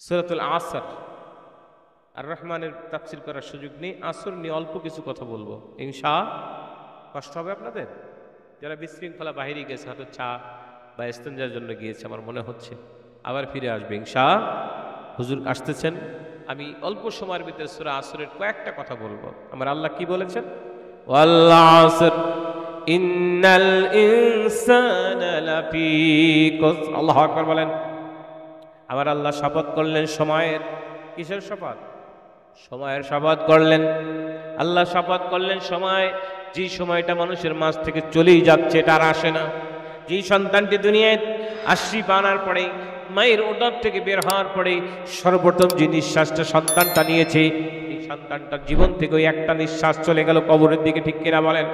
সূরাতুল আসর, আর রহমানের তাফসীর করার সুযোগ নেই, আসর নিয়ে অল্প কিছু কথা বলবো কষ্ট হবে আপনাদের যারা বিশৃঙ্খলা বাহিরে গেছে, হয়তো চা বা ইস্তেঞ্জার জন্য গিয়েছে, আমার মনে হচ্ছে আবার ফিরে আসবে হুজুর আসতেছেন। আমি অল্প সময়ের ভিতরে সূরা আসরের কয়েকটা কথা বলবো। আমার আল্লাহ কি বলেছেন? ওয়াল আসর ইন্নাল ইনসানা লাফি খুসর। আল্লাহু আকবার বলেন। আমার আল্লাহ শপথ করলেন সময়ের। কিসের শপথ? সময়ের শপথ করলেন। আল্লাহ শপথ করলেন সময়, যে সময়টা মানুষের মাঝ থেকে চলেই যাচ্ছে, এটা আর আসে না। যে সন্তানটি দুনিয়ায় আশ্রিপ আনার পরে, মায়ের উদর থেকে বের হওয়ার পরে সর্বপ্রথম যে নিঃশ্বাসটা সন্তানটা নিয়েছে, এই সন্তানটার জীবন থেকে ওই একটা নিঃশ্বাস চলে গেল কবরের দিকে, ঠিক কিনা বলেন?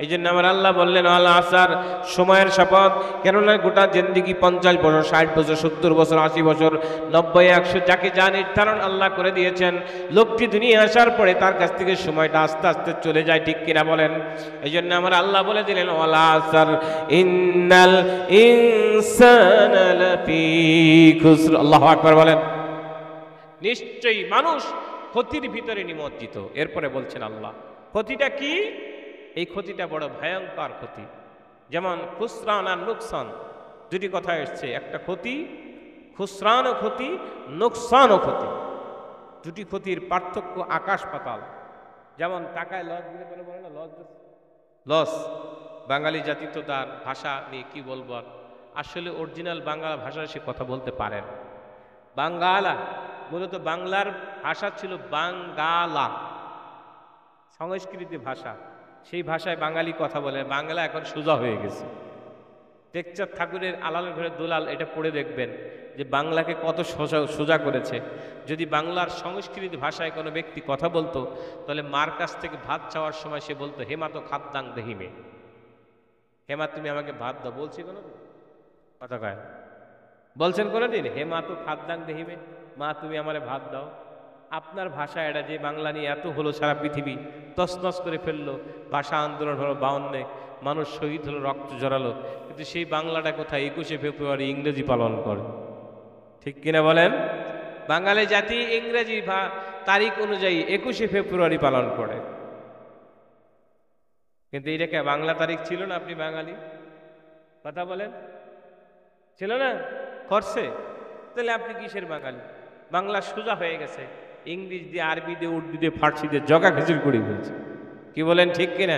এই জন্য আমার আল্লাহ বললেন আল আসার, সময়ের শপথ। কেননা গোটা জিন্দিগি 50 বছর, 60 বছর, 70 বছর, 80 বছর, 90, 100, যাকে যা নির্ধারণ আল্লাহ করে দিয়েছেন, লোকটি দুনিয়া আসার পরে তার কাছ থেকে সময়টা আস্তে আস্তে চলে যায়, ঠিক কিনা বলেন? এই জন্য আমার আল্লাহ বলে দিলেন আল আসার ইন্নাল ইনসানা লাফি খুসর। আল্লাহু আকবার বলেন। নিশ্চয়ই মানুষ ক্ষতির ভিতরে নিমজ্জিত। এরপরে বলছেন আল্লাহ, ক্ষতিটা কি? এই ক্ষতিটা বড় ভয়ঙ্কর ক্ষতি। যেমন খুসরান আর নুকসান, দুটি কথা এসছে। একটা ক্ষতি, খুসরানও ক্ষতি, নুকসানও ক্ষতি। দুটি ক্ষতির পার্থক্য আকাশ পাতাল। যেমন টাকায় লস দিলে বলে না, লস। বাঙালি জাতি তো তার ভাষা নিয়ে কি বলবো, আসলে অরিজিনাল বাংলা ভাষায় সে কথা বলতে পারেন। বাঙ্গালা, মূলত বাংলার ভাষা ছিল বাঙ্গালা, সংস্কৃতি ভাষা। সেই ভাষায় বাঙালি কথা বলে। বাংলা এখন সোজা হয়ে গেছে। টেকচাঁদ ঠাকুরের আলালের ঘরে দুলাল, এটা পড়ে দেখবেন যে বাংলাকে কত সোজা করেছে। যদি বাংলার সংস্কৃত ভাষায় কোনো ব্যক্তি কথা বলতো, তাহলে মার কাছ থেকে ভাত চাওয়ার সময় সে বলতো হেমা তো খাদ্যাং দেহিমে, হেমা তুমি আমাকে ভাত দাও। বলছি কোনো কথা কয়? বলছেন কোনোদিন হেমা তো খাদ্যাং দেহিমে, মা তুমি আমারে ভাত দাও? আপনার ভাষা এটা, যে বাংলা নিয়ে এত হলো, সারা পৃথিবী তছনছ করে ফেললো, ভাষা আন্দোলন হলো 52, মানুষ শহীদ হলো, রক্ত জড়ালো, কিন্তু সেই বাংলাটা কোথায় 21শে ফেব্রুয়ারি ইংরেজি পালন করে, ঠিক কিনা বলেন? বাঙালি জাতি ইংরেজি তারিখ অনুযায়ী 21শে ফেব্রুয়ারি পালন করে, কিন্তু এটাকে বাংলা তারিখ ছিল না? আপনি বাঙালি, কথা বলেন, ছিল না? করছে? তাহলে আপনি কিসের বাঙালি? বাংলা সোজা হয়ে গেছে, ইংলিশ দিয়ে, আরবি দিয়ে, উর্দু দিয়ে, ফার্সি দিয়ে জগা খিচুড়ি করে ফেলছে। কি বলেন, ঠিক কিনা?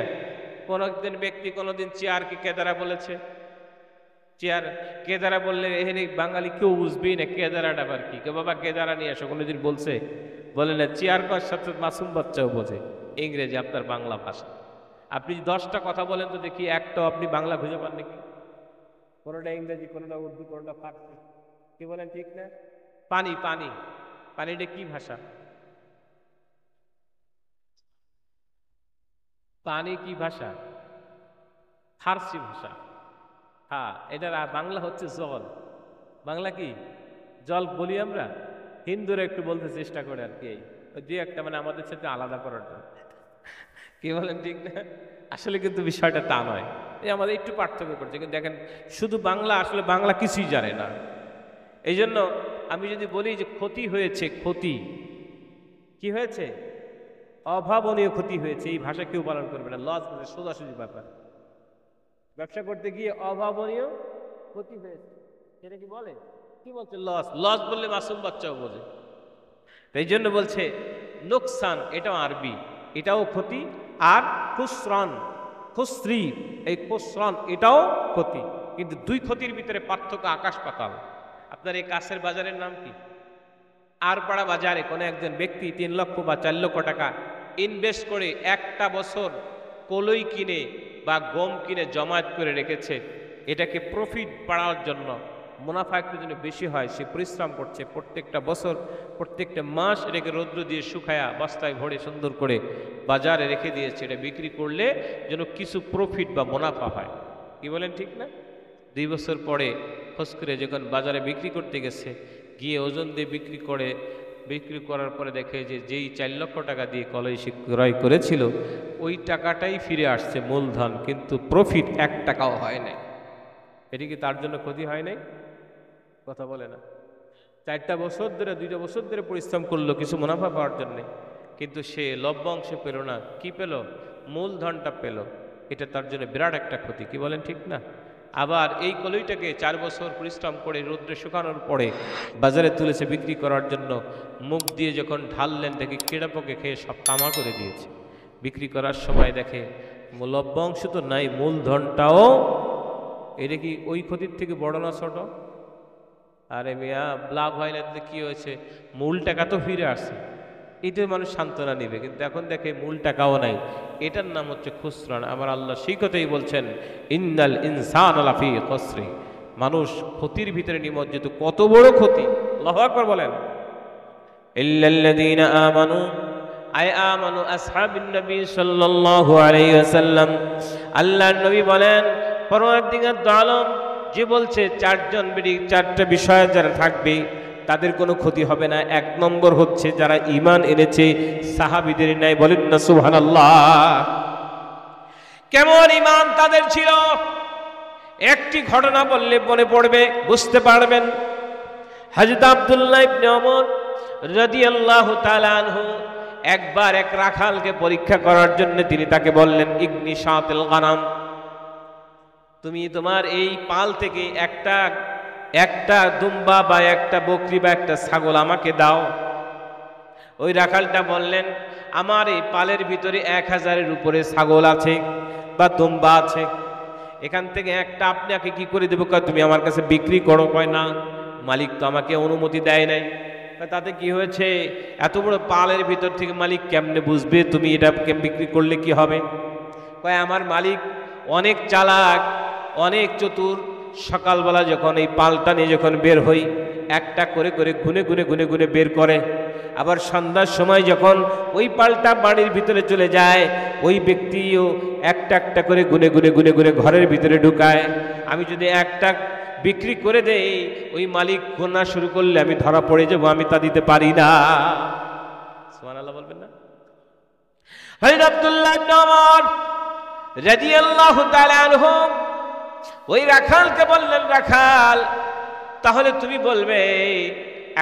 কোনদিন ব্যক্তি কোনদিন চেয়ারকে কেদারা বলেছে? চেয়ার কেদারা বললে এখানে বাঙালি কেউ বুঝবেই না কেদারাটা আবার কি। কেউ বাবা কেদারা নিয়ে আসো, কোনোদিন বলছে? বলে না। চেয়ার করার সাথে মাসুম বাচ্চাও বোঝে ইংরেজি, আপনার বাংলা ভাষা। আপনি 10টা কথা বলেন তো দেখি, একটাও আপনি বাংলা খুঁজে পান নাকি? কোনোটা ইংরেজি, কোনোটা উর্দু, কোনোটা ফার্সি। কি বলেন, ঠিক না? পানি, পানি, পানিটা কি ভাষা? পানি কি ভাষা? ফার্সি ভাষা। হ্যাঁ, এটার বাংলা হচ্ছে জল। বাংলা কি? জল বলি আমরা। হিন্দুরা একটু বলতে চেষ্টা করে আর কি, ওই দুই একটা, মানে আমাদের সাথে আলাদা করার জন্য। কি বলেন, ঠিক না? আসলে কিন্তু বিষয়টা তা নয়, এই আমাদের একটু পার্থক্য করছে। কিন্তু দেখেন, শুধু বাংলা, আসলে বাংলা কিছুই জানে না। এই জন্য আমি যদি বলি যে ক্ষতি হয়েছে, ক্ষতি কি হয়েছে? অভাবনীয় ক্ষতি হয়েছে, এই ভাষা কেউ পালন করবে না। লস, সোজাসুজি ব্যাপার। ব্যবসা করতে গিয়ে অভাবনীয় ক্ষতি হয়েছে, সেটা কি বলে? কি বলছে? লস। লস বললে মাসুম বাচ্চাও বোঝে। এই জন্য বলছে নোকসান, এটাও আরবি, এটাও ক্ষতি। আর খুসরান, খুসরি, এই খুসরান এটাও ক্ষতি। কিন্তু দুই ক্ষতির ভিতরে পার্থক্য আকাশ পাতাল। আপনার এই কাছের বাজারের নাম কি? আরপাড়া বাজারে কোনো একজন ব্যক্তি 3 লক্ষ বা 4 লক্ষ টাকা ইনভেস্ট করে একটা বছর কলই কিনে বা গম কিনে জমায়েত করে রেখেছে। এটাকে প্রফিট বাড়ানোর জন্য, মুনাফা একটু যেন বেশি হয়, সে পরিশ্রম করছে প্রত্যেকটা বছর, প্রত্যেকটা মাস এটাকে রৌদ্র দিয়ে শুকায়া বস্তায় ভরে সুন্দর করে বাজারে রেখে দিয়েছে। এটা বিক্রি করলে যেন কিছু প্রফিট বা মুনাফা হয়। কি বলেন, ঠিক না? 2 বছর পরে খোঁজ করে যখন বাজারে বিক্রি করতে গেছে, গিয়ে ওজন দিয়ে বিক্রি করার পরে দেখে যে যেই 4 লক্ষ টাকা দিয়ে কলই সে ক্রয় করেছিল, ওই টাকাটাই ফিরে আসছে মূলধন, কিন্তু প্রফিট 1 টাকাও হয় নাই। এটি কি তার জন্য ক্ষতি হয় নাই? কথা বলে না। 4টা বছর ধরে 2টা বছর ধরে পরিশ্রম করলো কিছু মুনাফা পাওয়ার জন্যে, কিন্তু সে লভ্যাংশ পেল না। কি পেল? মূলধনটা পেল। এটা তার জন্য বিরাট একটা ক্ষতি। কি বলেন, ঠিক না? আবার এই কলইটাকে 4 বছর পরিশ্রম করে রৌদ্রে শুকানোর পরে বাজারে তুলেছে বিক্রি করার জন্য, মুখ দিয়ে যখন ঢাললেন দেখে কীড়াপোকে খেয়ে সব তামা করে দিয়েছে। বিক্রি করার সময় দেখে লভ্যাংশ তো নাই, মূলধনটাও। এটা কি ওই ক্ষতির থেকে বড় না ছোট? আরে মিয়া, লাভ হয় না, কি হয়েছে? মূল টাকা তো ফিরে আসছে, এটাই মানুষ সান্ত্বনা নিবে। কিন্তু এখন দেখে মূল টাকাও নাই। এটার নাম হচ্ছে খুসরান। আমার আল্লাহ সেই কথাই বলছেন, ইন্নাল ইনসান লাফি খুসরি, মানুষ ক্ষতির ভিতরে নিমজ্জিত। কত বড় ক্ষতি! আল্লাহু আকবার বলেন। ইল্লাল্লাযীনা আমানু, আয় আমানু আসহাবিন নবী সাল্লাল্লাহু আলাইহি ওয়াসাল্লাম। আল্লাহর নবী বলেন, পরওয়ারদিগার দু আলম যে বলছে 4টা বিষয় যারা থাকবে তাদের কোনো ক্ষতি হবে না। 1 নম্বর হচ্ছে যারা ঈমান এনেছে সাহাবীদের ন্যায়। বলেন না সুবহানাল্লাহ। কেমন ঈমান তাদের ছিল? একটি ঘটনা বললে মনে পড়বে, বুঝতে পারবেন। হযরত আব্দুল্লাহ ইবনে ওমর রাদিয়াল্লাহু তাআলা আনহু একবার এক রাখালকে পরীক্ষা করার জন্য তিনি তাকে বললেন, ইগনি শাতিল গানাম, তুমি তোমার এই পাল থেকে একটা দুম্বা বা একটা বকরি বা একটা ছাগল আমাকে দাও। ওই রাখালটা বললেন, আমার এই পালের ভিতরে 1000-এর উপরে ছাগল আছে বা দুম্বা আছে, এখান থেকে একটা আপনাকে কি করে দেবো? তুমি আমার কাছে বিক্রি করো। কয় না, মালিক তো আমাকে অনুমতি দেয় নাই। তাতে কি হয়েছে? এত বড় পালের ভিতর থেকে মালিক কেমনে বুঝবে তুমি এটা বিক্রি করলে কি হবে? কয় আমার মালিক অনেক চালাক, অনেক চতুর। সকালবেলা যখন এই পালটা নিয়ে যখন বের হই, একটা করে করে গুনে বের করে। আবার সন্ধ্যার সময় যখন ওই পালটা বাড়ির ভিতরে চলে যায়, ওই ব্যক্তিও একটা একটা করে গুনে ঘরের ভিতরে ঢুকায়। আমি যদি একটা বিক্রি করে দেই, ওই মালিক গোনা শুরু করলে আমি ধরা পড়ে যাবো, আমি তা দিতে পারি না। সুবহানাল্লাহ বলবেন না? হযরত আব্দুল্লাহ ইবনে ওমর রাদিয়াল্লাহু তাআলা আনহু ওই রাখালকে বললেন, রাখাল, তাহলে তুমি বলবে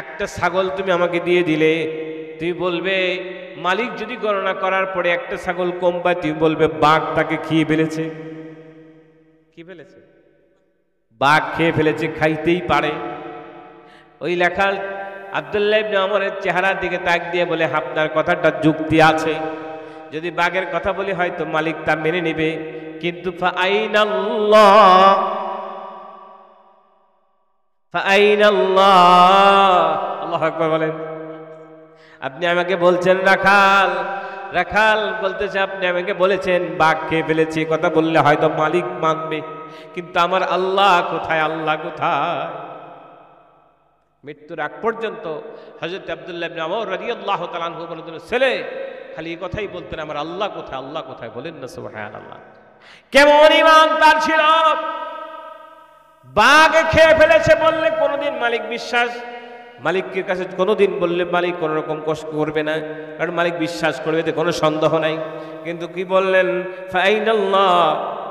একটা ছাগল তুমি আমাকে দিয়ে দিলে, তুমি বলবে মালিক যদি গণনা করার পরে একটা ছাগল কম পায়, তুমি বলবে বাঘ তাকে খেয়ে ফেলেছে। কি ফেলেছে? বাঘ খেয়ে ফেলেছে, খাইতেই পারে। ওই রাখাল আব্দুল্লাহ ইবনে ওমরের চেহারার দিকে তাক দিয়ে বলে, আপনার কথাটা যুক্তি আছে। যদি বাঘের কথা বলি হয়তো মালিক তা মেনে নেবে, কিন্তু আল্লাহু আকবার বলেন। আপনি আমাকে বলছেন রাখাল বলতেছে, আপনি আমাকে বলেছেন বাঘ খেয়ে ফেলেছে, কথা বললে হয়তো মালিক মানবে, কিন্তু আমার আল্লাহ কোথায়? আল্লাহ কোথায়? মৃত্যুর আগ পর্যন্ত হযরত আব্দুল্লাহ ইবনে ওমর রাদিয়াল্লাহু তাআলা আনহু বলেন, ছেলে খালি এই কথাই বলতেন, আমার আল্লাহ কোথায়? আল্লাহ কোথায়? বলেন না সুবহানাল্লাহ। কেমন ঈমান তার ছিল! বাঘ খেয়ে ফেলেছে বললে কোনোদিন মালিকের কাছে কোনোদিন বললে মালিক কোনো রকম কষ্ট করবে না, কারণ মালিক বিশ্বাস করবে, এতে কোনো সন্দেহ নাই। কিন্তু কি বললেন? ফাইনাল্লাহ,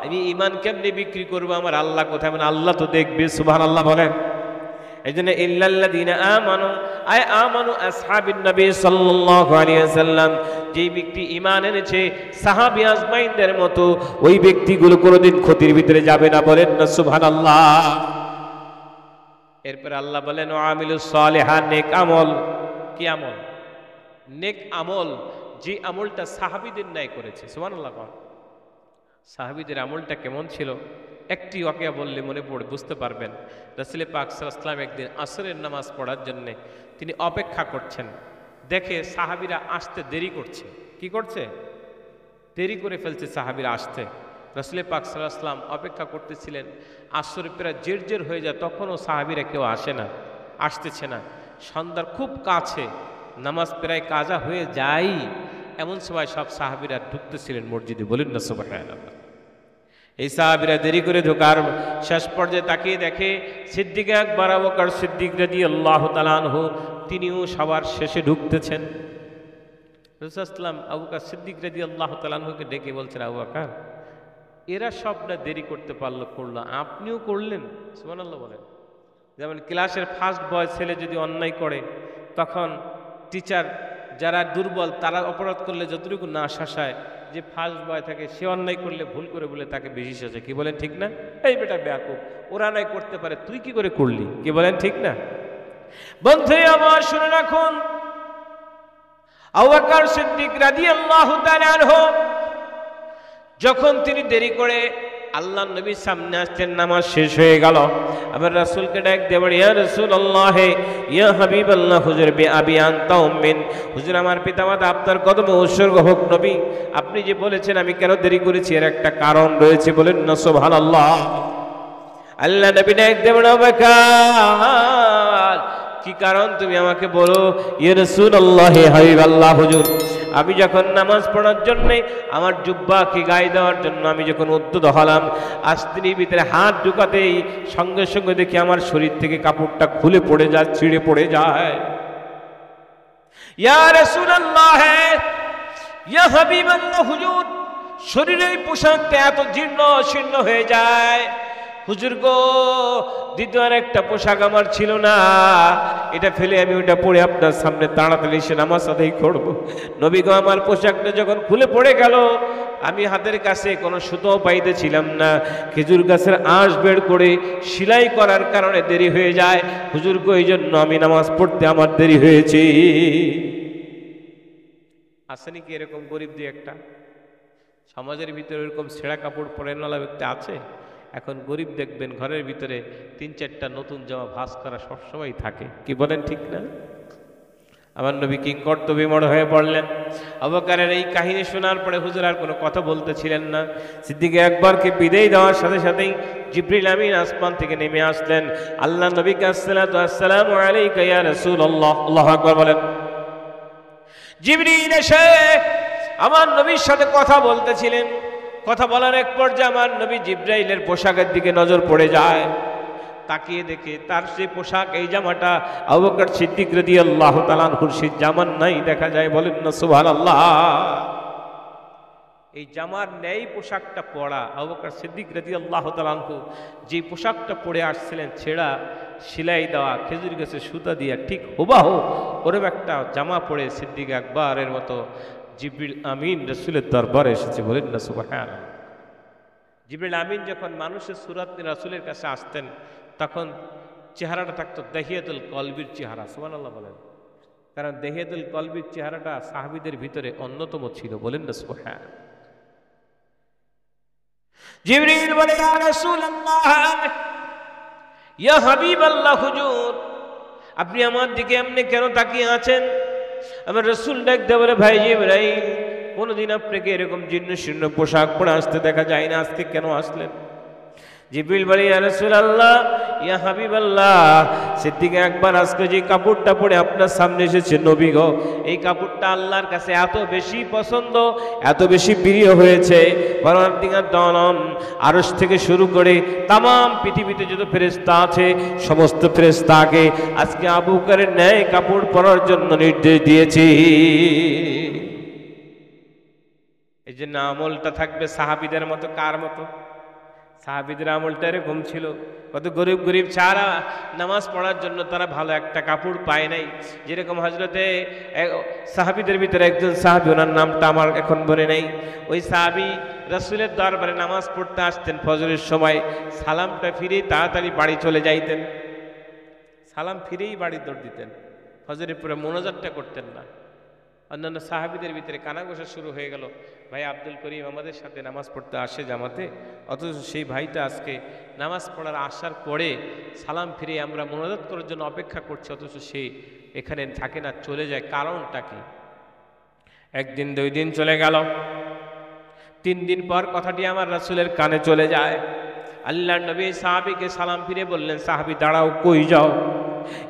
আমি ঈমান কেমনে বিক্রি করবো? আমার আল্লাহ কোথায়? মানে আল্লাহ তো দেখবে। সুবহানাল্লাহ বলেন। এই জন্য ইল্লাল্লাযীনা আমানু, আয় আমানু আসহাবিন নবী সাল্লাল্লাহু আলাইহি ওয়াসাল্লাম, যেই ব্যক্তি ঈমান এনেছে সাহাবী আজমাইনদের মতো, ওই ব্যক্তিগুলো কোনোদিন ক্ষতির ভিতরে যাবে না। বলেন না সুবহানাল্লাহ। এরপর আল্লাহ বলেন, আমিলুস সালিহাত, নেক আমল। কি আমল? নেক আমল, যে আমলটা সাহাবীদের ন্যায় করেছে। সুবহানাল্লাহ। সাহাবীদের আমলটা কেমন ছিল? একটি ওয়াকিয়া বললে মনে পড়ে, বুঝতে পারবেন। রাসূল পাক সাল্লাল্লাহু আলাইহি ওয়াসাল্লাম একদিন আসরের নামাজ পড়ার জন্য তিনি অপেক্ষা করছেন, দেখে সাহাবীরা আসতে দেরি করছে। কি করছে? দেরি করে ফেলছে সাহাবীরা আসতে। রাসূল পাক সাল্লাল্লাহু আলাইহি ওয়াসাল্লাম অপেক্ষা করতেছিলেন। আসর প্রায় জের হয়ে যায়, তখনও সাহাবীরা কেউ আসতেছে না। সন্ধ্যার খুব কাছে, নামাজ প্রায় কাজা হয়ে যায়, এমন সময় সব সাহাবীরা ঢুকতেছিলেন মসজিদে। বলেন না সুবহানাল্লাহ। এই সাহাবীরা দেরি করে ঢোকার শেষ পর্যায়ে তাকিয়ে দেখে সিদ্দিক আকবর আবু বকর সিদ্দিক রাদিয়াল্লাহু তাআলা আনহু তিনিও সবার শেষে ঢুকতেছেন। রাসূল সাল্লাল্লাহু আলাইহি ওয়াসাল্লাম আবু বকর সিদ্দিক রাদিয়াল্লাহু তাআলা আনহুকে ডেকে বলছেন, আবু বকর, এরা সব না দেরি করতে করলো, আপনিও করলেন। সুবহানাল্লাহ বলেন। যেমন ক্লাসের ফার্স্ট বয় ছেলে যদি অন্যায় করে, তখন টিচার যারা দুর্বল তারা অপরাধ করলে যতটুকু না শাসায়, যে ফার্স্ট বয় থাকে সে অন্যায় করলে ভুল করে বলে তাকে বেশি শাসে। কি বলেন ঠিক না? এই বেটা বেয়াকুব, ওরা নাই করতে পারে, তুই কি করে করলি? কি বলেন ঠিক না? বন্ধু আমার শুনে রাখুন, আবু বকর সিদ্দিক রাদিয়াল্লাহু তাআলা আনহু যখন তিনি দেরি করে আল্লাহর নবীর সামনে আসতেন, নামাজ শেষ হয়ে গেল, আবার রাসূলকে ডাক দিয়ে বলে, ইয়া রাসূলুল্লাহ, ইয়া হাবিবাল্লাহ, হুজুর বি আবি আনতা উম্মিন, হুজুর আমার পিতামাতা আপনার কদমে উৎসর্গ হোক। নবী, আপনি যে বলেছেন আমি কেন দেরি করেছি এর একটা কারণ রয়েছে, বলেন না সুবহানাল্লাহ। আল্লাহ নবী ডাক দিয়ে বলে, আবু বকর, কি কারণ তুমি আমাকে বলো। ইয়া রাসূলুল্লাহ, হাবিবাল্লাহ, হুজুর আমি যখন নামাজ পড়ার জন্য আমার জুব্বাকে গায়ে দেওয়ার জন্য আমি যখন উদ্যত হলাম, আস্তিনির ভিতরে হাত ঢুকাতেই সঙ্গে সঙ্গে দেখি আমার শরীর থেকে কাপড়টা খুলে পড়ে যায়, ছিঁড়ে পড়ে যায়। ইয়া রাসূলুল্লাহ, ইয়া হাবিবাল্লাহ, হুজুর শরীরের পোশাকটা এত জীর্ণ শীর্ণ হয়ে যায়। হুজুর গো, দ্বিতীয় আর একটা পোশাক আমার ছিল না, এটা ফেলে আমি ওটা পরে আপনার সামনে তাড়াতাড়ি এসে নামাজ আদায় করব। নবী গো, আমার পোশাকটা যখন খুলে পড়ে গেল, আমি হাতের কাছে কোনো সুতো পাইতেছিলাম না, খেজুর গাছের আঁশ বের করে সেলাই করার কারণে দেরি হয়ে যায়। হুজুর গো, এই জন্য আমি নামাজ পড়তে আমার দেরি হয়েছে। আসেনি কি এরকম গরিব দিয়ে একটা সমাজের ভিতরে এরকম ছেঁড়া কাপড় পরে নালা ব্যক্তি আছে? এখন গরিব দেখবেন ঘরের ভিতরে 3-4টা নতুন জামা ভাঁজ করা সবসময় থাকে। কি বলেন ঠিক না? আমার নবী কিংকর্তব্যবিমূঢ় হয়ে পড়লেন। আবু বকরের এই কাহিনী শোনার পরে হুজুর আর কোনো কথা বলতেছিলেন না। সিদ্দিক আকবরকে বিদায় দেওয়ার সাথে সাথেই জিবরিল আমিন আসমান থেকে নেমে আসলেন। আল্লাহ নবীকে আসসালামু আলাইকা ইয়া রাসূলুল্লাহ, আল্লাহু আকবার বলেন। জিবরিল এসে আমার নবীর সাথে কথা বলতেছিলেন। কথা বলার এক পর্যায়ে আমার নবী জিবরাইলের পোশাকের দিকে নজর পড়ে যায়। তাকিয়ে দেখে তার সেই পোশাক, এই জামাটা আবু বকর সিদ্দিক রাদিয়াল্লাহু তাআলা আনহুর সেই জামার নাই দেখা যায়। বলেন না সুবহানাল্লাহ। এই জামার ন্যায় পোশাকটা পরা আবু বকর সিদ্দিক রাদিয়াল্লাহু তাআলা আনহু যে পোশাকটা পরে আসছিলেন, ছেঁড়া সেলাই দেওয়া খেজুর গাছের সুতা দিয়া ঠিক হুবাহু ওরকম একটা জামা পরে সিদ্দিক আকবরের মতো জিবরিল আমিন রাসূলের দরবারে এসেছে। বলেন না সুবহানাল্লাহ। জিবরিল আমিন যখন মানুষের সুরাত নিয়ে রাসূলের কাছে আসতেন, তখন চেহারাটা থাকতো দাহিয়াতুল কলবির চেহারা। সুবহানাল্লাহ বলেন। কারণ দাহিয়াতুল কলবির চেহারাটা সাহাবীদের ভিতরে অন্যতম ছিল। বলেন না সুবহানাল্লাহ। জিবরিল বলে, ইয়া রাসূলুল্লাহ, ইয়া হাবিবাল্লাহ, হুজুর আপনি আমার দিকে এমনি কেন তাকিয়ে আছেন? আমার রাসূল ডাক দিয়ে বলে, ভাই জিবরাইল, কোনদিন আপনাকে এরকম জীর্ণ শীর্ণ পোশাক পরে আসতে দেখা যায় না, আজকে কেন আসলেন? জিবরিল বলে, ইয়া রাসূলুল্লাহ, ইয়া হাবিবাল্লাহ, সিদ্দিক আকবর আজকে যে কাপড়টা পরে আপনার সামনে এসেছে নবী গো, এই কাপড়টা আল্লাহর কাছে এত বেশি পছন্দ, এত বেশি প্রিয় হয়েছে, পরওয়ারদিগার আলম আরশ থেকে শুরু করে তামাম পৃথিবীতে যত ফেরেশতা আছে সমস্ত ফেরেশতাকে আজকে আবু বকরের ন্যায় কাপড় পরার জন্য নির্দেশ দিয়েছি। এই যে আমলটা থাকবে সাহাবীদের মতো। কার মতো? সাহাবীদের আমলটা এরকম ছিল। কত গরিব গরিব ছাড়া নামাজ পড়ার জন্য তারা ভালো একটা কাপড় পায় নাই। যেরকম হজরতে সাহাবীদের ভিতরে একজন সাহাবী, ওনার নামটা আমার এখন মনে নেই, ওই সাহাবী রাসূলের দরবারে নামাজ পড়তে আসতেন ফজরের সময়, সালামটা ফিরেই তাড়াতাড়ি বাড়ি চলে যাইতেন। সালাম ফিরেই বাড়ি দৌড় দিতেন, ফজরের পরে মোনাজাতটা করতেন না। অন্যান্য সাহাবীদের ভিতরে কানাঘোষা শুরু হয়ে গেল, ভাই আব্দুল করিম আমাদের সাথে নামাজ পড়তে আসে জামাতে, অথচ সেই ভাইটা আজকে নামাজ পড়ার আসার পরে সালাম ফিরে আমরা মোনাজাত করার জন্য অপেক্ষা করছি, অথচ সে এখানে থাকে না, চলে যায়। কারণটা কি? একদিন 2 দিন চলে গেল, 3 দিন পর কথাটি আমার রাসূলের কানে চলে যায়। আল্লাহর নবী সাহাবীকে সালাম ফিরে বললেন, সাহাবী দাঁড়াও, কই যাও?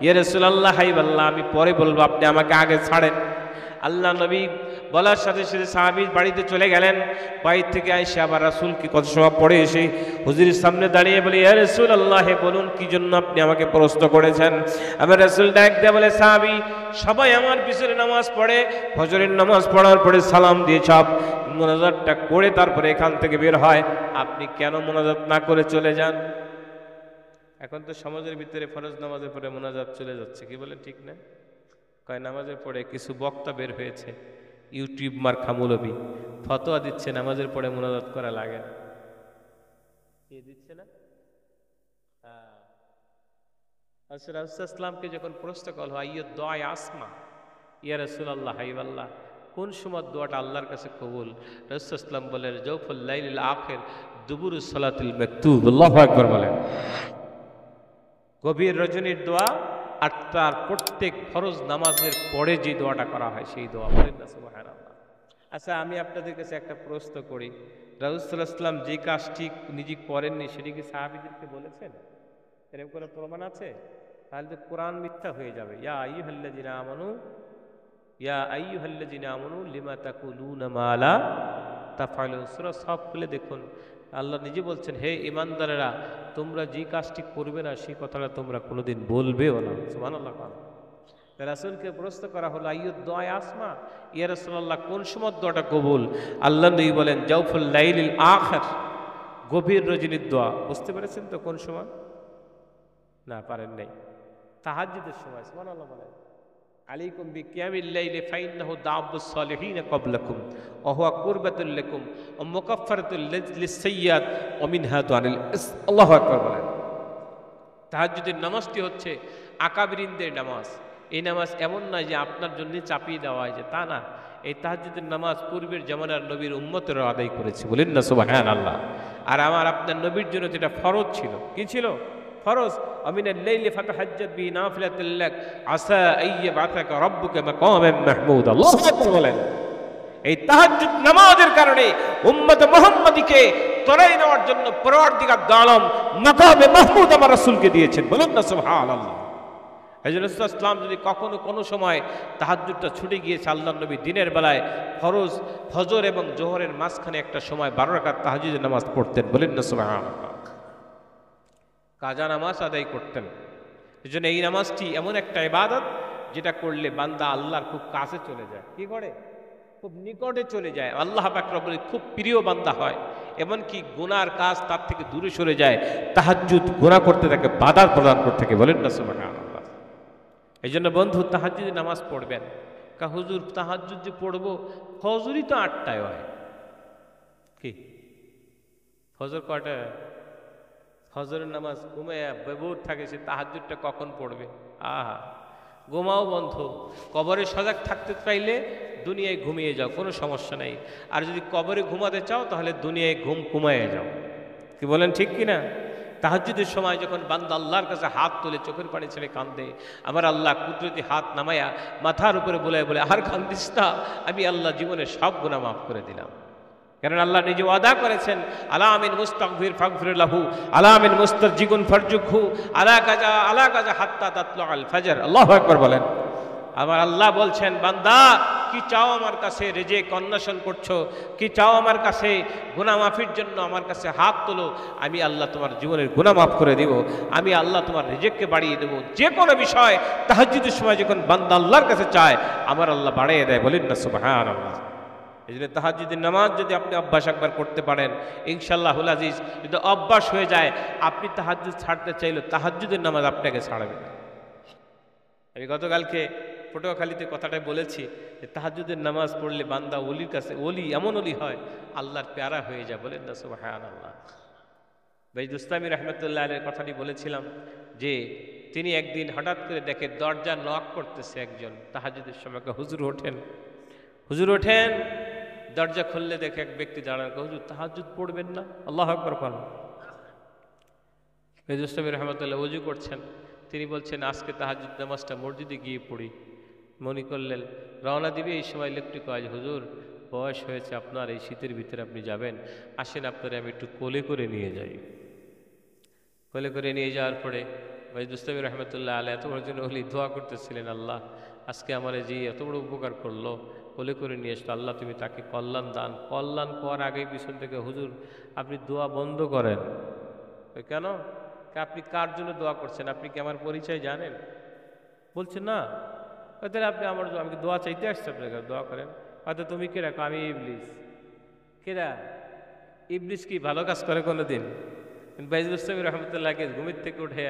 ইয়া রাসূলুল্লাহ, হাইবাল্লাহ, আমি পরে বলবো, আপনি আমাকে আগে ছাড়েন। আল্লাহ নবী বলার সাথে সাথে সাহাবী বাড়িতে চলে গেলেন। বাইর থেকে আইসা আবার রাসূলকে কত সময় পরে এসে হুজুরের সামনে দাঁড়িয়ে বলে, ইয়া রাসূলুল্লাহ, বলুন কি জন্য আপনি আমাকে প্রশ্ন করেছেন? আবার রাসূল ডাক দিয়ে বলে, সাহাবী সবাই আমার পিছনে নামাজ পড়ে, ফজরের নামাজ পড়ার পরে সালাম দিয়ে সব মোনাজাতটা করে তারপরে এখান থেকে বের হয়, আপনি কেন মোনাজাত না করে চলে যান? এখন তো সমাজের ভিতরে ফরজ নামাজের পরে মোনাজাত চলে যাচ্ছে, কি বলেন ঠিক না? কয় নামাজের পরে কিছু বক্তা বের হয়েছে, ইউটিউব মার্কা মৌলবী, ফতোয়া দিচ্ছে নামাজের পরে মোনাজাত করা লাগে না। কে দিচ্ছে না? রাসূলুল্লাহকে যখন প্রশ্ন করা হয় ইয়া দোয়া আসমা, ইয়া রাসূলুল্লাহ হাবিবাল্লাহ, কোন সময় দোয়াটা আল্লাহর কাছে কবুল? রাসূলুল্লাহ বলেন জাওফুল লাইলিল আখির দুবুরুস সালাতিল মাকতুব। আল্লাহু আকবার বলেন। গভীর রজনীর দোয়া আর তার প্রত্যেক ফরজ নামাজের পরে যে দোয়াটা করা হয় সেই দোয়া। বলেন না সুবহানাল্লাহ। আচ্ছা, আমি আপনাদের কাছে একটা প্রশ্ন করি, রাসূলুল্লাহ যে কাজটি নিজে করেননি সেটি কি সাহাবীদেরকে বলেছেন? এরকম কোনো প্রমাণ আছে? তাহলে তো কোরআন মিথ্যা হয়ে যাবে। ইয়া আইয়ুহাল্লাযিনা আমানু, ইয়া আইয়ুহাল্লাযিনা আমানু লিমা তাকুলুনা মা লা তাফআলুন। সূরা সফ খুলে দেখুন, আল্লাহ নিজে বলছেন, হে ঈমানদারেরা, তোমরা যে কাজটি করবে না সেই কথাটা তোমরা কোনোদিন বলবেও না। সুবহানাল্লাহ। রাসূলকে প্রশ্ন করা হলো আইয়ুদ দোয়া আসমা, ইয়া রাসূলুল্লাহ কোন সময় দোয়াটা কবুল? আল্লাহ নবী বলেন জাওফুল লাইলিল আখির, গভীর রজনীর দোয়া। বুঝতে পেরেছেন তো কোন সময়? না, পারেন নাই। তাহাজ্জুদের সময়। সুবহানাল্লাহ বলেন। আলাইকুম বিকিয়ামিল লাইলি ফাইন্নাহু দা'বুস সালিহিন ক্বাবলাকুম ওয়া হুয়া কুরবাতুল লাকুম ওয়া মুকাফফারাতুল লিস-সাইয়্যাত ওয়া মিনহাতু আনিল ইসম। আল্লাহু আকবার বলেন। তাহাজ্জুদের নামাজটি হচ্ছে আকাবিরিনদের নামাজ। এই নামাজ এমন নয় যে আপনার জন্য চাপিয়ে দেওয়া হয়েছে, তা না। এই তাহাজ্জুদের নামাজ পূর্বের জামানার নবীর উম্মতেরা আদায় করেছে। বলেন না সুবহানাল্লাহ। আর আমার আপনার নবীর জন্য যেটা ফরজ ছিল, কি ছিল? ফরজ। আমিনাল লাইলি ফাতাহাজ্জাদ বিহি নাফিলাতাল লাক আসা আইয়াবাতাকা রাব্বুকা মাকামান মাহমুদ। আল্লাহু আকবার বলেন। এই তাহাজ্জুদ নামাজের কারণে উম্মত মুহাম্মাদীকে তরাই নেওয়ার জন্য পরওয়ারদিগার দু আলম মাকামে মাহমুদ আমার রাসূলকে দিয়েছেন। বলেন না সুবহানাল্লাহ। এই জন্য ইসলাম যদি কখনো কোনো সময় তাহাজ্জুদটা ছুটে গিয়েছে, আল্লাহর নবী দিনের বেলায় ফরজ ফজর এবং জোহরের মাঝখানে একটা সময় 12 রাকাত তাহাজ্জুদের নামাজ পড়তেন। বলেন না সুবহানাল্লাহ। কাজা নামাজ আদায় করতেন। এই জন্য এই নামাজটি এমন একটা ইবাদত যেটা করলে বান্দা আল্লাহর খুব কাছে চলে যায়। কি করে? খুব নিকটে চলে যায়। আল্লাহ পাক রব্বুল খুব প্রিয় বান্দা হয়। এমনকি গুনার কাজ তার থেকে দূরে সরে যায়। তাহাজ্জুদ গুনাহ করতে থাকে বাধা প্রদান করতে থাকে। বলেন না সুবহানাল্লাহ। এই জন্য বন্ধু তাহাজ্জুদের নামাজ পড়বেন। হুজুর তাহাজ্জুদ যে পড়বো, ফজরই তো 8টায় হয়। কি ফজর কয়টায়? ফজরের নামাজ ঘুমাইয়া বেবুর থাকে, সে তাহাজ্জুদটা কখন পড়বে? আহা, ঘুমাও বন্ধু। কবরে সজাগ থাকতে চাইলে দুনিয়ায় ঘুমিয়ে যাও, কোনো সমস্যা নেই। আর যদি কবরে ঘুমাতে চাও তাহলে দুনিয়ায় ঘুম ঘুমাইয়ে যাও। কি বলেন ঠিক কি না? তাহাজ্জুদের সময় যখন বান্দা আল্লাহর কাছে হাত তুলে চোখের পানি ছেড়ে কান্দে, আমার আল্লাহ কুদরতি হাত নামায়া মাথার উপরে বলে বলে, আর কান্দিস না, আমি আল্লাহ জীবনের সব গুনাহ মাফ করে দিলাম। কারণ আল্লাহ নিজে ওয়াদা করেছেন, আলা মিন মুস্তাগফির ফাগফির লাহু, আলা মিন মুস্তারজিগুন ফারজুকহু, আলা কাজা হাত্তা তাতলুআল ফাজর। আল্লাহু আকবার বলেন। আমার আল্লাহ বলছেন, বান্দা কি চাও আমার কাছে? রিজিক অন্বেষণ করছো, কি চাও আমার কাছে? গুনাহ মাফির জন্য আমার কাছে হাত তোলো, আমি আল্লাহ তোমার জীবনের গুনাহ মাফ করে দেব। আমি আল্লাহ তোমার রিজিককে বাড়িয়ে দেব। যে কোনো বিষয় তাহাজ্জুদের সময় যখন বান্দা আল্লাহর কাছে চায়, আমার আল্লাহ বাড়িয়ে দেয়। বলেন না সুবহানাল্লাহ। এই জন্য তাহাজ্জুদের নামাজ যদি আপনি অভ্যাস একবার করতে পারেন, ইনশাআল্লাহুল আজিজ, যদি অভ্যাস হয়ে যায়, আপনি তাহাজ্জুদ ছাড়তে চাইলে তাহাজ্জুদের নামাজ আপনাকে ছাড়বে না। আমি গতকালকে পটুয়াখালীতে কথাটা বলেছি যে তাহাজ্জুদের নামাজ পড়লে বান্দা ওলির কাছে, ওলি এমন ওলি হয় আল্লাহর প্যারা হয়ে যায়। বলেন না সুবহানাল্লাহ। ভাই দুস্তামি রহমতুল্লাহ আলাইহির কথাটি বলেছিলাম যে তিনি একদিন হঠাৎ করে দেখে দরজা নক করতেছে একজন তাহাজ্জুদের সময়। হুজুর ওঠেন, হুজুর ওঠেন। দরজা খুললে দেখে এক ব্যক্তি দাঁড়ান, হুজুর তাহাজ্জুদ পড়বেন না? আল্লাহু আকবার বলেন। ভাই দুস্তামি রহমতুল্লাহ ওযু করছেন, তিনি বলছেন আজকে তাহাজ্জুদ নামাজটা মসজিদে গিয়ে পড়ি। মনে করলেন রওনা দিবে, এই সময় ইলেকট্রিক আওয়াজ, হুজুর বয়স হয়েছে আপনার, এই শীতের ভিতরে আপনি যাবেন, আসেন আপনারে আমি একটু কোলে করে নিয়ে যাই। কোলে করে নিয়ে যাওয়ার পরে ভাই দুস্তামি রহমতুল্লাহ আলাইহি এত বড় জন্য হলি দোয়া করতেছিলেন, আল্লাহ আজকে আমার যে এত বড় উপকার করলো, কোলে করে নিয়ে আসলো, আল্লাহ তুমি তাকে কল্যাণ দান। কল্যাণ করার আগেই পিছন থেকে, হুজুর আপনি দোয়া বন্ধ করেন। কেন? আপনি কার জন্য দোয়া করছেন? আপনি কি আমার পরিচয় জানেন? বলছেন না। তাহলে আপনি আমার, আমি দোয়া চাইতে আসছি আপনার কাছে, দোয়া করেন। হয়তো তুমি কে রাখো? আমি ইবলিস। কেরা? ইবলিস কি ভালো কাজ করে কোনো দিন? বাইজিদ বুস্তামি রহমতুল্লাহকে ঘুমের থেকে উঠে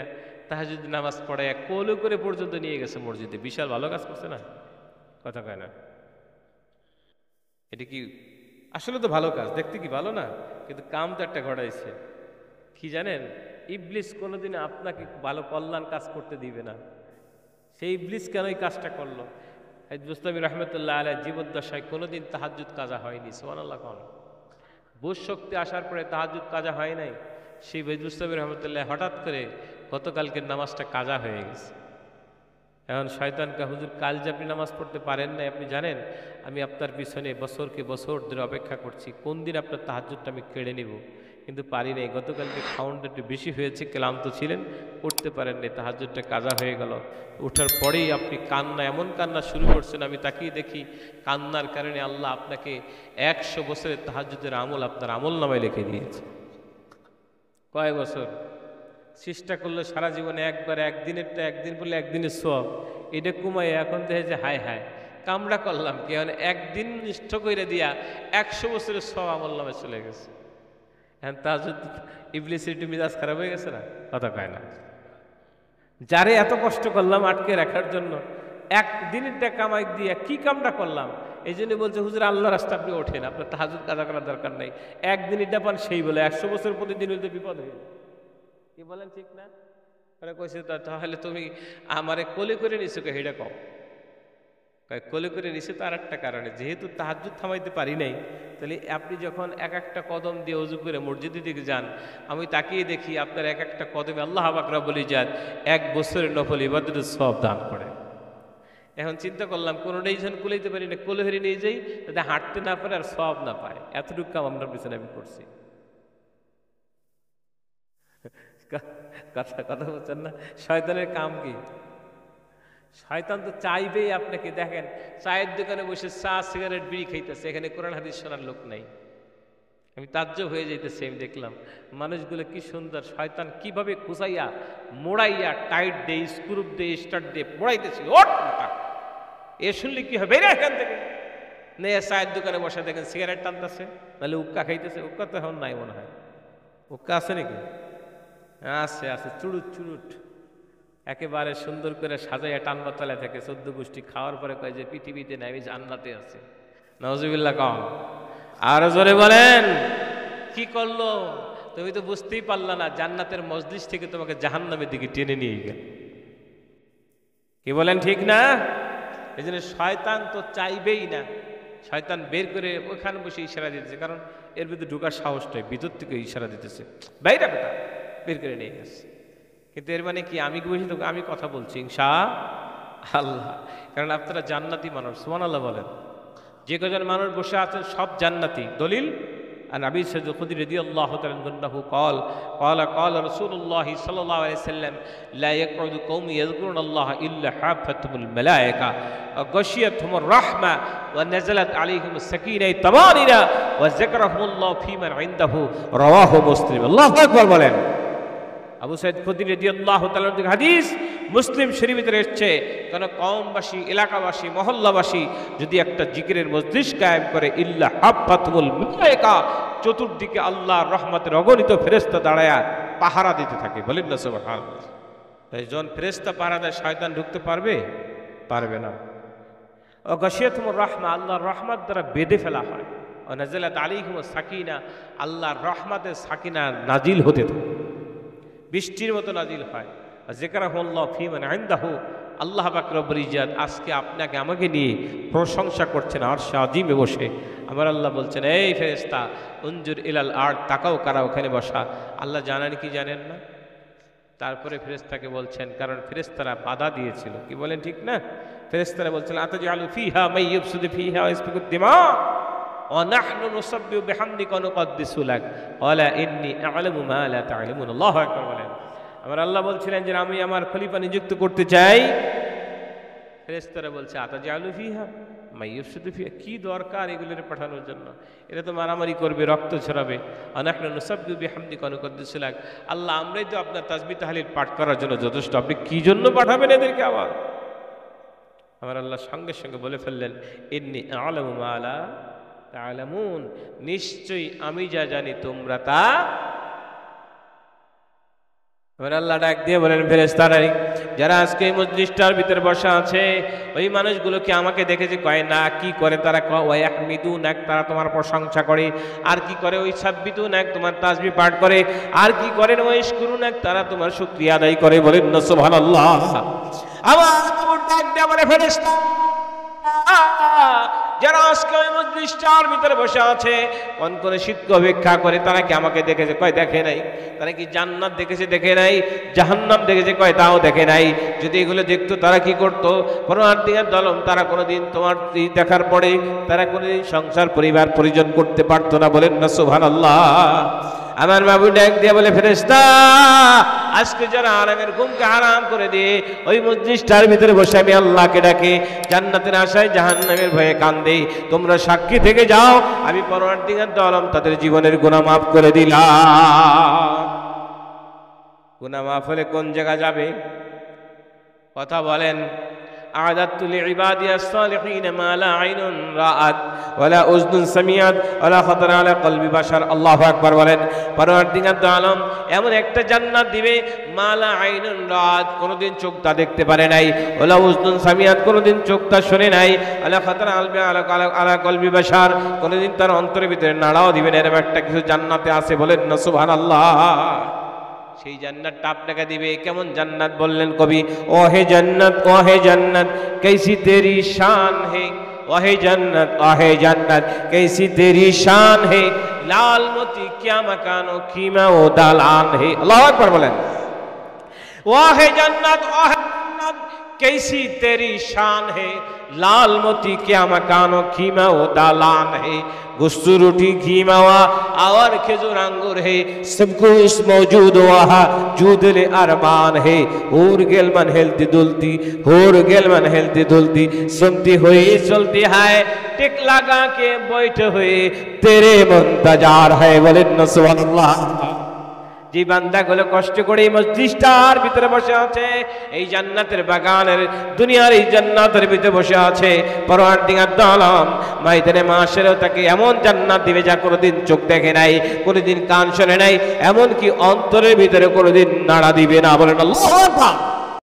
তাহাজ্জুদ নামাজ পড়ায় কোলে করে পর্যন্ত নিয়ে গেছে মসজিদে। বিশাল ভালো কাজ করছে না? কথা কয় না? এটা কি আসলে তো ভালো কাজ, দেখতে কি ভালো না? কিন্তু কাম তো একটা ঘটাইছে কি জানেন? ইবলিস কোনোদিন আপনাকে ভালো কল্যাণ কাজ করতে দিবে না। সেই ইবলিস কেন এই কাজটা করলো? বুস্তামি রহমতুল্লাহ আলাইহ জীবদ্দশায় কোনোদিন তাহাজ্জুদ কাজা হয়নি। সুবহানাল্লাহ। কোন বোঝ শক্তি আসার পরে তাহাজ্জুদ কাজা হয় নাই। সেই বুস্তামি রহমতুল্লাহ হঠাৎ করে গতকালকের নামাজটা কাজা হয়ে গেছে। এখন শয়তানকে, হুজুর কাল যে আপনি নামাজ পড়তে পারেন নাই, আপনি জানেন আমি আপনার পিছনে বছরকে বছর ধরে অপেক্ষা করছি, কোন দিন আপনার তাহাজ্জুদটা আমি কেড়ে নিব, কিন্তু পারি নাই। গতকালকে খাউনটা একটু বেশি হয়েছে, ক্লান্ত ছিলেন, পড়তে পারেন নাই, তাহাজ্জুদটা কাজা হয়ে গেল। ওঠার পরেই আপনি কান্না, এমন কান্না শুরু করছেন, আমি তাকিয়ে দেখি কান্নার কারণে আল্লাহ আপনাকে 100 বছরের তাহাজ্জুদের আমল আপনার আমল নামায় লিখে দিয়েছে। কয় বছর চেষ্টা করলে সারা জীবনে একবার একদিনেরটা একদিন বললে একদিনের সব, এটা কমাই এখন দেখে যে হায় হায় কামড়া করলাম কি, মানে একদিন নিষ্ঠ করে দিয়া 100 বছরের সব আমল নামে চলে গেছে। এখন তাহাজ্জুদ ইবলিসের একটু মিজাজ খারাপ হয়ে গেছে না? কথা কয় না? যারে এত কষ্ট করলাম আটকে রাখার জন্য, একদিনেরটা কামাই দিয়া কি কামটা করলাম। এই জন্য বলছে হুজুর আল্লাহ রাস্তা আপনি ওঠেন, আপনার তাহাজ্জুদ কাজা করার দরকার নাই। একদিনেরটা পান সেই বলে 100 বছর প্রতিদিন হইতে বিপদ হয়ে, কি বলেন ঠিক না? কইছে তাহলে তুমি আমারে কোলে করে নিছো কে? হেটা কও। কোলে করে নিছে তার একটা কারণে, যেহেতু তাহাজ্জুদ থামাইতে পারি নাই, তাহলে আপনি যখন এক একটা কদম দিয়ে ওযু করে মসজিদের দিকে যান, আমি তাকিয়ে দেখি আপনার এক একটা কদমে আল্লাহ পাক রব্বুল ইজ্জত 1 বছরের নফল ইবাদতের সওয়াব দান করে। এখন চিন্তা করলাম কোনোটাই যখন কুলাইতে পারি না, কোলে ধরে নিয়ে যাই, যাতে হাঁটতে না পারে আর সওয়াব না পায়। এতটুকু কাম আমরা পিছনে আমি করছি। কথা বলছেন না? শয়তানের কাম কি? শয়তান তো চাইবেই আপনাকে, দেখেন চায়ের দোকানে বসে চা সিগারেট বিড়ি খাইতেছে, এখানে কোরআন হাদিস শোনার লোক নাই। আমি তাজ্জব হয়ে যাইতেছি, আমি দেখলাম মানুষগুলো কি সুন্দর, শয়তান কিভাবে খুঁচাইয়া মোড়াইয়া টাইট দিয়ে স্ক্রু দিয়ে স্টার্ট দিয়ে মোড়াইতেছি। ওঠ এ শুনলে কি হবে, বেরে এখান থেকে। নে চায়ের দোকানে বসে দেখেন সিগারেট টানতেছে, নাহলে উক্কা খাইতেছে। উক্কা তো এখন নাই মনে হয়। উক্কা আছে নাকি? আছে আছে, চুরুট চুরুট একেবারে সুন্দর করে সাজাইয়া টানবা তলা থেকে 14 গোষ্ঠী খাওয়ার পরে কয় যে পৃথিবীতে নাই, আমি জান্নাতে আছি। নাউজুবিল্লাহ কম। আর জোরে বলেন কি করলো? তুমি তো বুঝতেই পারলা না, জান্নাতের মজলিস থেকে তোমাকে জাহান্নামের দিকে টেনে নিয়ে গেল। কি বলেন ঠিক না? এই জন্য শয়তান তো চাইবেই না, শয়তান বের করে ওখানে বসে ইশারা দিতেছে, কারণ এর ভিতরে ঢোকার সাহসটাই, ভিতর থেকে ইশারা দিতেছে বাইরে বেটা, বের করে নিয়ে গেছে। কিন্তু এর মানে কি আমি বসে তো আমি কথা বলছি ইনশাআল্লাহ, কারণ আপনারা জান্নাতি মানুষ। সুবহানাল্লাহ বলেন। যে কজন মানুষ বসে আছেন সব জান্নাতি। দলিল عن أبي سعيد الخدري رضي الله تعالى عنه قال رسول الله صلى الله عليه وسلم لا يقعد قوم يذكرون الله إلا حافتهم الملائكة وغشيتهم الرحمة ونزلت عليهم السكينة طمأنينة وذكرهم الله في من عنده رواه مسلم। الله أكبر বলেন। আবু সাইদ খুদরি রাদিয়াল্লাহু তাআলা থেকে হাদিস মুসলিম শরীফে রয়েছে, কোন কওমবাসী, এলাকাবাসী, মহল্লাবাসী যদি একটা জিকিরের মজলিস কায়েম করে, ইল্লা হাফাতুল মালায়েকা, চতুর্দিকে আল্লাহর রহমতের অগণিত ফেরেশতা দাঁড়ায়া পাহারা দিতে থাকে। বলেন না সুবহানাল্লাহ। তাই যখন ফেরেশতা পাহারা দেয় শয়তান ঢুকতে পারবে? পারবে না। ও গাশিয়াতুমুর রাহমা, আল্লাহর রহমত দ্বারা বেঁধে ফেলা হয়। ও নাযালাত আলাইহিমুস সাকিনা, আল্লাহর রহমতের সাকিনা নাজিল হতে থাকে, বৃষ্টির মতো নাজিল হয়। যিকরাহুল্লাহ ফী মান ইনদাহু, আল্লাহ পাক রব্বুল ইজ্জত আজকে আপনাকে আমাকে নিয়ে প্রশংসা করছেন আরশে আজিমে বসে। আমার আল্লাহ বলছেন, এই ফেরেশতা উনজুর ইলাল আরদ, তাকাও কারা ওখানে বসা। আল্লাহ জানেন কি জানেন না? তারপরে ফেরেশতাকে বলছেন, কারণ ফেরেশতারা বাধা দিয়েছিল। কি বলেন ঠিক না? ফেরেশতারা বলছেন আতাজআলু ফীহা মান ইফসিদু ফীহা ওয়া ইয়াসফিকুদ দিমা ওয়া নাহনু নুসাব্বিহু বিহামদিকা ওয়া নুকদ্দিসু লাক ওয়ালা ইন্নী আ'লামু মা লা তা'লামুন। আল্লাহু আকবার বলেন। আমার আল্লাহ বলছিলেন যে আমি আমার খলিফা নিযুক্ত করতে চাই। ফেরেশতারা বলছে আতাজআলু ফীহা মান ইফসিদু ফীহা, কি দরকার এগুলোর পাঠানোর জন্য? এরা তো মারামারি করবে, রক্ত ছড়াবে। ওয়া নাহনু নুসাব্বিহু বিহামদিকা ওয়া নুকদ্দিসু লাক, আল্লাহ আমরাই তো আপনার তাসবিহ তাহলিল পাঠ করার জন্য যথেষ্ট, আপনি কি জন্য পাঠাবেন এদেরকে আবার? আমার আল্লাহ সঙ্গে সঙ্গে বলে ফেললেন, ইন্নী আ'লামু মা লা তা'লামুন, নিশ্চয়ই আমি যা জানি তোমরা তা এবার আল্লাহ ডাক দিয়ে বলেন, ফেরেশতারা যারা আজকে এই মজলিসটার ভিতরে বসা আছে ওই মানুষগুলো কি আমাকে দেখেছে? কয় না। কি করে তারা? ওয়াহমিদুনাক, তারা তোমার প্রশংসা করে। আর কি করে? ওই সাব্বিতুনাক, তোমার তাসবিহ পাঠ করে। আর কি করেন? ওয়াশকুরুনাক, তারা তোমার শুকরিয়া আদায় করে। বলেন না সুবহানাল্লাহ। আমার ডাক দিয়ে বলে, ফেরেশতা যারা আজকে ওই মজলিসটার ভিতরে বসে আছে কোন কোন শিক্ষা অপেক্ষা করে, তারা কি আমাকে দেখেছে? কয় দেখে নাই। তারা কি জান্নাত দেখেছে? দেখে নাই। জাহান্নাম দেখেছে? কয় তাও দেখে নাই। যদি এগুলো দেখতো তারা কি করতো? পরওয়ারদিগার আলম, তারা কোনোদিন তোমার দেখার পরে তারা কোনোদিন সংসার পরিবার পরিজন করতে পারতো না। বলেন না সুবহানাল্লাহ। আমার মাবুদ ডাক দিয়ে বলে, ফেরেশতা আজকে যারা আরামের ঘুমকে হারাম করে দিয়ে ওই মজলিসটার ভিতরে বসে আমি আল্লাহকে ডাকে, জান্নাতের আশায় জাহান্নামের ভয়ে কান্দে, তোমরা সাক্ষী থেকে যাও আমি পরওয়ারদিগার আলম তাদের জীবনের গুনাহ মাফ করে দিলাম। গুনাহ মাফ হলে কোন জায়গা যাবে? কথা বলেন। أعددت لعبادي الصالحين ما لا عين رأت ولا أذن سمعت ولا خطر على قلب بشر। আল্লাহু আকবার বলেন। পরওয়ারদিগার আলম এমন একটা জান্নাত দিবে, মা লা আইনুন রাত, কোনদিন চোখ তা দেখতে পারে নাই, ওয়ালা উযনুন সামিআত, কোনদিন চোখ তা শুনে নাই, আলা খাতার আলা কলবি বাশার, কোনদিন তার অন্তরের ভিতরে নাড়াও দিবেন। এরকম একটা কিছু জান্নাতে আছে। বলেন না সুবহানাল্লাহ। সেই জান্নাতটা আপনাকে দিবে। কেমন জান্নাত বললেন কবি? ওহে জান্নাত, ওহে জান্নাত कैसी तेरी शान है, ওহে জান্নাত, ওহে জান্নাত कैसी तेरी शान है, लाल मोती क्या मकानो कीमा ও দালান है। আল্লাহু আকবার বলেন। ওহে জান্নাত, ওহে জান্নাত कैसी तेरी शान है, लाल मोती क्या मकानो कीमा ও दालान है, गुस्तु रोटी घी मावा और खजूर अंगूर है, सबको इस मौजूद वहा जूदले अरमान है, होर गेल मन हेल्दी दुलती, होर गेल मन हेल्दी दुलती, सुनती हुई चलती है, टिक लगा के बैठे हुए तेरे मुंतजार है। बोले न सुबहानाल्लाह। যে বান্দাগুলো কষ্ট করে এই মজলিসটার ভিতরে বসে আছে, এই জান্নাতের বাগানের দুনিয়ার এই জান্নাতের ভিতরে বসে আছে, পরওয়ারদিগার আলম ময়দানে মাশারেও তাকে এমন জান্নাত দিবে যা কোনোদিন চোখ দেখে নাই, কোনোদিন কান শোনে নাই, এমন কি অন্তরের ভিতরে কোনোদিন নাড়া দিবে না। বলেন আল্লাহু আকবার।